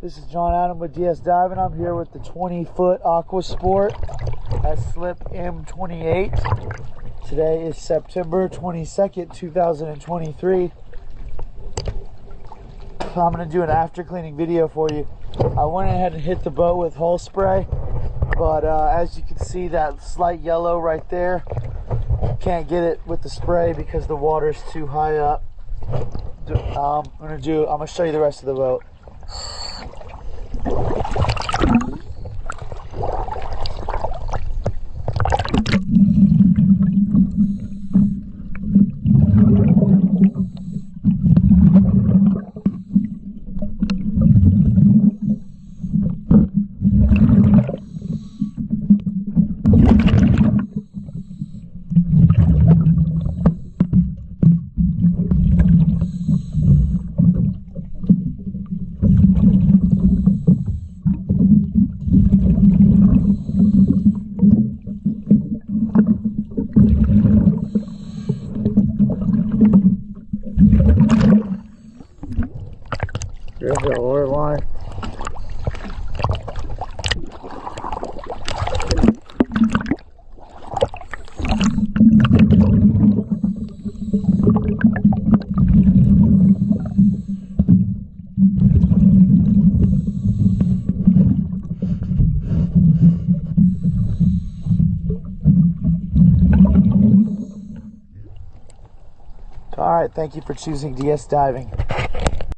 This is John Adam with DS Diving. I'm here with the 20-foot AquaSport at slip M28. Today is September 22nd, 2023. I'm going to do an after cleaning video for you. I went ahead and hit the boat with hull spray, but as you can see, that slight yellow right there, can't get it with the spray because the water's too high up. I'm going to show you the rest of the boat. There's the lure line. All right, thank you for choosing DS Diving.